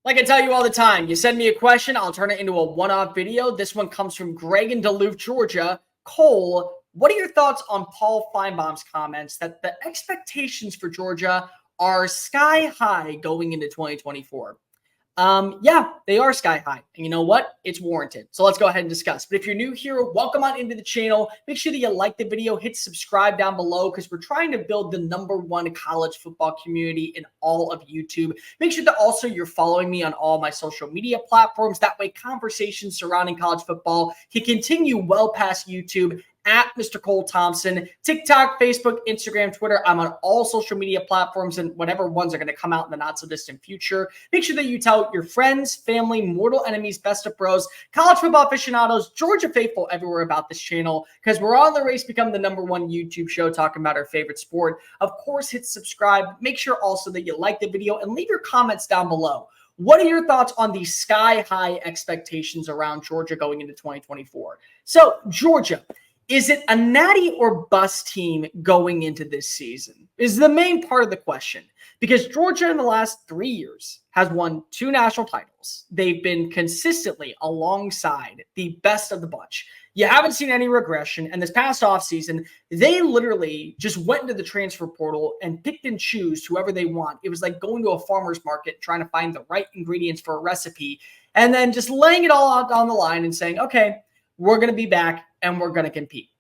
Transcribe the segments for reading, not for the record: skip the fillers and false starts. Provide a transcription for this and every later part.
Like I tell you all the time, you send me a question, I'll turn it into a one-off video. This one comes from Greg in Duluth, Georgia. Cole, what are your thoughts on Paul Finebaum's comments that the expectations for Georgia are sky high going into 2024? Yeah, they are sky high. And you know what? It's warranted. So let's go ahead and discuss. But if you're new here, welcome on into the channel. Make sure that you like the video, hit subscribe down below because we're trying to build the #1 college football community in all of YouTube. Make sure that also you're following me on all my social media platforms. That way conversations surrounding college football can continue well past YouTube at Mr. Cole Thompson, TikTok, Facebook, Instagram, Twitter. I'm on all social media platforms and whatever ones are going to come out in the not so distant future. Make sure that you tell your friends, family, mortal enemies, best of bros, college football aficionados, Georgia faithful everywhere about this channel because we're on the race to become the #1 YouTube show talking about our favorite sport. Of course, hit subscribe. Make sure also that you like the video and leave your comments down below. What are your thoughts on the sky-high expectations around Georgia going into 2024? So, Georgia, is it a natty or bust team going into this season? Is the main part of the question. Because Georgia in the last 3 years has won 2 national titles. They've been consistently alongside the best of the bunch. You haven't seen any regression. And this past offseason, they literally just went into the transfer portal and picked and choose whoever they want. It was like going to a farmer's market, trying to find the right ingredients for a recipe, and then just laying it all out on the line and saying, okay, we're going to be back and we're going to compete.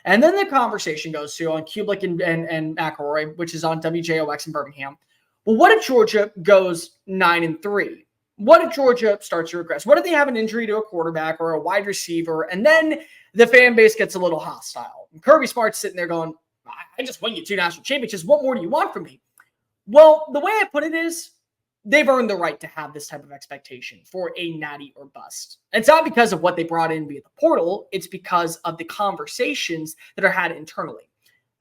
And then the conversation goes to on Kublik and McElroy, which is on WJOX in Birmingham. Well, what if Georgia goes 9-3? What if Georgia starts to regress? What if they have an injury to a quarterback or a wide receiver, and then the fan base gets a little hostile? And Kirby Smart's sitting there going, I just won you 2 national championships. What more do you want from me? Well, the way I put it is, they've earned the right to have this type of expectation for a natty or bust. It's not because of what they brought in via the portal. It's because of the conversations that are had internally.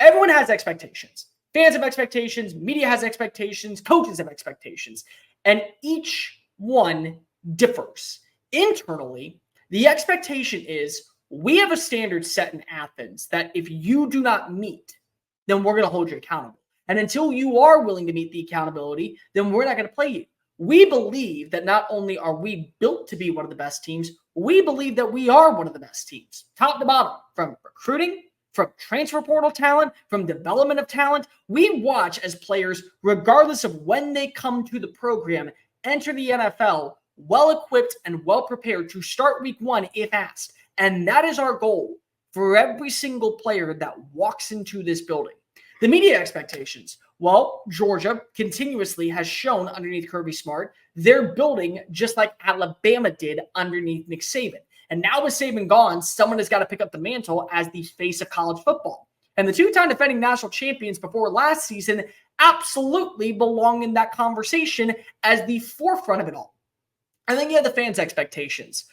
Everyone has expectations. Fans have expectations. Media has expectations. Coaches have expectations. And each one differs. Internally, the expectation is we have a standard set in Athens that if you do not meet, then we're going to hold you accountable. And until you are willing to meet the accountability, then we're not going to play you. We believe that not only are we built to be one of the best teams, we believe that we are one of the best teams, top to bottom, from recruiting, from transfer portal talent, from development of talent. We watch as players, regardless of when they come to the program, enter the NFL well-equipped and well-prepared to start week 1 if asked. And that is our goal for every single player that walks into this building. The media expectations. Well, Georgia continuously has shown underneath Kirby Smart, they're building just like Alabama did underneath Nick Saban. And now with Saban gone, someone has got to pick up the mantle as the face of college football. And the 2-time defending national champions before last season absolutely belong in that conversation as the forefront of it all. And then you have the fans' expectations.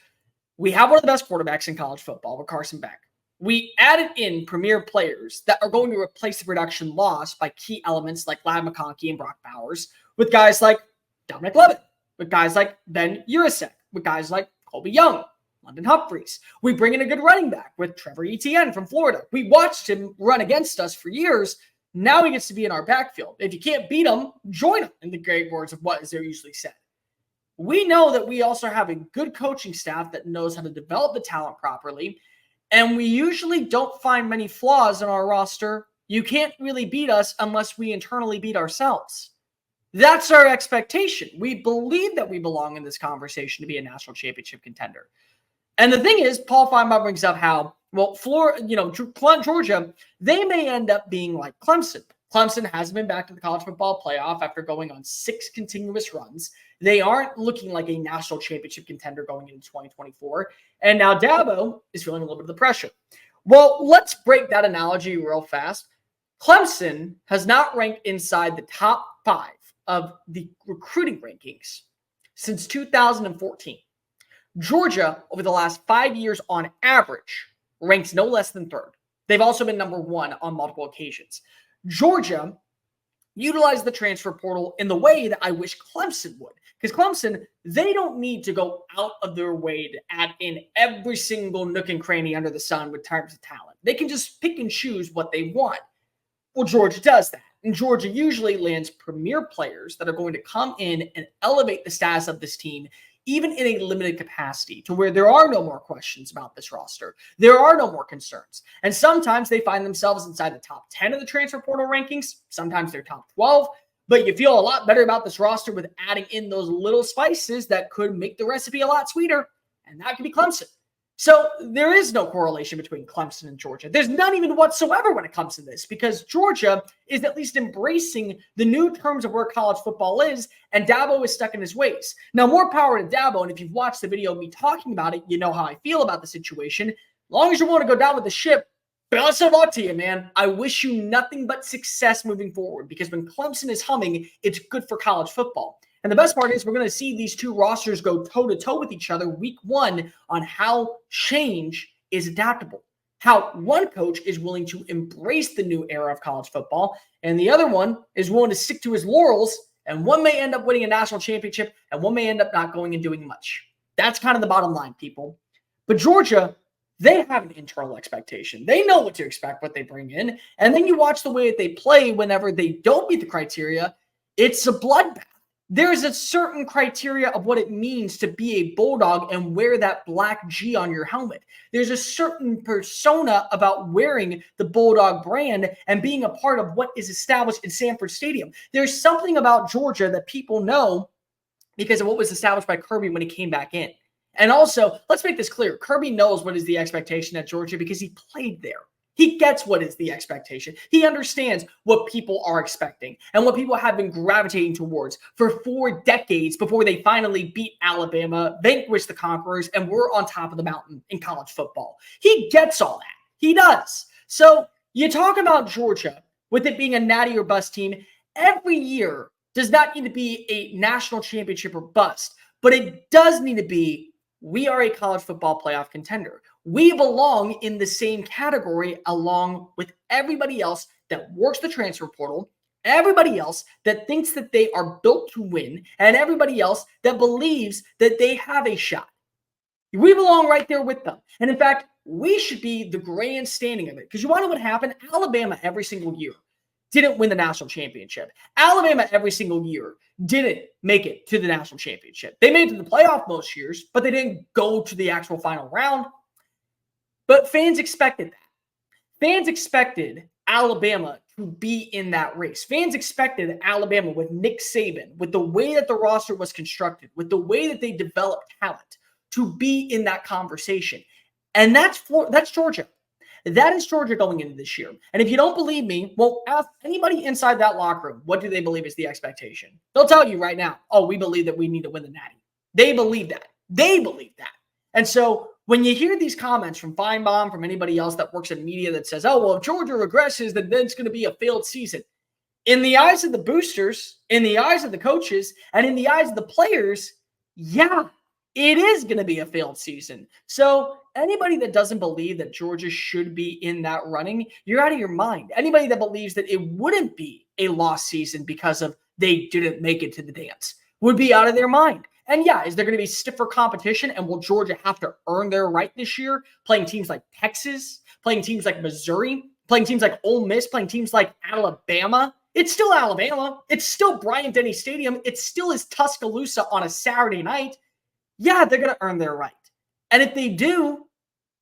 We have one of the best quarterbacks in college football with Carson Beck. We added in premier players that are going to replace the production lost by key elements like Ladd McConkey and Brock Bowers, with guys like Dominic Lovett, with guys like Ben Urasek, with guys like Colby Young, London Humphreys. We bring in a good running back with Trevor Etienne from Florida. We watched him run against us for years. Now he gets to be in our backfield. If you can't beat him, join him, in the great words of what is there usually said. We know that we also have a good coaching staff that knows how to develop the talent properly. And we usually don't find many flaws in our roster. You can't really beat us unless we internally beat ourselves. That's our expectation. We believe that we belong in this conversation to be a national championship contender. And the thing is, Paul Finebaum brings up how, well, Georgia, they may end up being like Clemson. Clemson hasn't been back to the college football playoff after going on 6 continuous runs. They aren't looking like a national championship contender going into 2024. And now Dabo is feeling a little bit of the pressure. Well, let's break that analogy real fast. Clemson has not ranked inside the top 5 of the recruiting rankings since 2014. Georgia, over the last 5 years on average, ranks no less than 3rd. They've also been #1 on multiple occasions. Georgia utilized the transfer portal in the way that I wish Clemson would. Because Clemson, they don't need to go out of their way to add in every single nook and cranny under the sun with terms of talent. They can just pick and choose what they want. Well, Georgia does that. And Georgia usually lands premier players that are going to come in and elevate the status of this team, even in a limited capacity, to where there are no more questions about this roster. There are no more concerns. And sometimes they find themselves inside the top 10 of the transfer portal rankings. Sometimes they're top 12. But you feel a lot better about this roster with adding in those little spices that could make the recipe a lot sweeter. And that could be Clemson. So there is no correlation between Clemson and Georgia. There's none even whatsoever when it comes to this, because Georgia is at least embracing the new terms of where college football is, and Dabo is stuck in his ways. Now, more power to Dabo, and if you've watched the video of me talking about it, you know how I feel about the situation. As long as you want to go down with the ship, best of luck to you, man. I wish you nothing but success moving forward, because when Clemson is humming, it's good for college football. And the best part is we're going to see these two rosters go toe-to-toe with each other week one on how change is adaptable, how one coach is willing to embrace the new era of college football, and the other one is willing to stick to his laurels, and one may end up winning a national championship, and one may end up not going and doing much. That's kind of the bottom line, people. But Georgia, they have an internal expectation. They know what to expect, what they bring in, and then you watch the way that they play whenever they don't meet the criteria. It's a bloodbath. There's a certain criteria of what it means to be a Bulldog and wear that black G on your helmet. There's a certain persona about wearing the Bulldog brand and being a part of what is established in Sanford Stadium. There's something about Georgia that people know because of what was established by Kirby when he came back in. And also, let's make this clear. Kirby knows what is the expectation at Georgia because he played there. He gets what is the expectation. He understands what people are expecting and what people have been gravitating towards for 4 decades before they finally beat Alabama, vanquished the Conquerors, and were on top of the mountain in college football. He gets all that. He does. So you talk about Georgia with it being a natty or bust team. Every year does not need to be a national championship or bust, but it does need to be, we are a college football playoff contender. We belong in the same category along with everybody else that works the transfer portal, everybody else that thinks that they are built to win, and everybody else that believes that they have a shot. We belong right there with them. And in fact, we should be the grandstanding of it. Because you want to know what happened? Alabama every single year didn't win the national championship. Alabama every single year didn't make it to the national championship. They made it to the playoff most years, but they didn't go to the actual final round. But fans expected that. Fans expected Alabama to be in that race. Fans expected Alabama with Nick Saban, with the way that the roster was constructed, with the way that they developed talent, to be in that conversation. And that's Georgia. That is Georgia going into this year. And if you don't believe me, well, ask anybody inside that locker room, what do they believe is the expectation? They'll tell you right now, oh, we believe that we need to win the Natty. They believe that. They believe that. And so when you hear these comments from Finebaum, from anybody else that works in media that says, oh, well, if Georgia regresses, then it's going to be a failed season. In the eyes of the boosters, in the eyes of the coaches, and in the eyes of the players, yeah, it is going to be a failed season. So anybody that doesn't believe that Georgia should be in that running, you're out of your mind. Anybody that believes that it wouldn't be a lost season because of they didn't make it to the dance would be out of their mind. And yeah, is there going to be stiffer competition? And will Georgia have to earn their right this year, playing teams like Texas, playing teams like Missouri, playing teams like Ole Miss, playing teams like Alabama? It's still Alabama. It's still Bryant-Denny Stadium. It still is Tuscaloosa on a Saturday night. Yeah, they're going to earn their right. And if they do,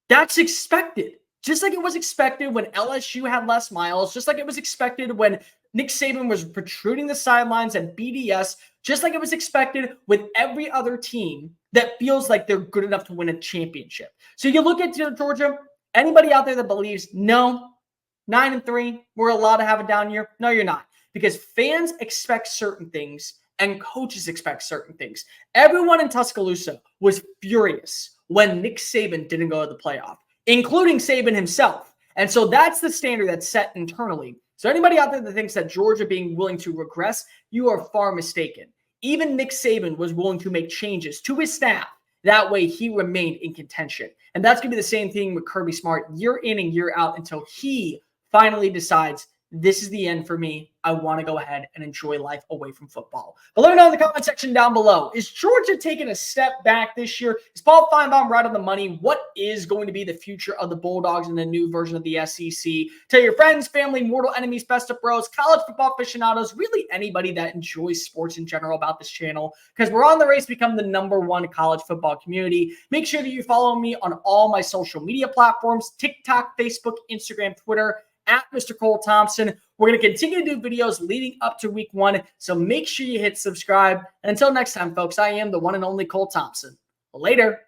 that's expected. Just like it was expected when LSU had Les Miles, just like it was expected when Nick Saban was protruding the sidelines at BDS, just like it was expected with every other team that feels like they're good enough to win a championship. So you look at Georgia, anybody out there that believes, no, 9-3, we're allowed to have a down year. No, you're not. Because fans expect certain things and coaches expect certain things. Everyone in Tuscaloosa was furious when Nick Saban didn't go to the playoff, including Saban himself. And so that's the standard that's set internally. So anybody out there that thinks that Georgia being willing to regress, you are far mistaken. Even Nick Saban was willing to make changes to his staff. That way he remained in contention. And that's going to be the same thing with Kirby Smart year in and year out until he finally decides this is the end for me. I want to go ahead and enjoy life away from football. But let me know in the comment section down below. Is Georgia taking a step back this year? Is Paul Finebaum right on the money? What is going to be the future of the Bulldogs in the new version of the SEC? Tell your friends, family, mortal enemies, best of bros, college football aficionados, really anybody that enjoys sports in general about this channel, because we're on the race to become the #1 college football community. Make sure that you follow me on all my social media platforms, TikTok, Facebook, Instagram, Twitter, at Mr. Cole Thompson. We're going to continue to do videos leading up to week 1, so make sure you hit subscribe. And until next time, folks, I am the one and only Cole Thompson. Later.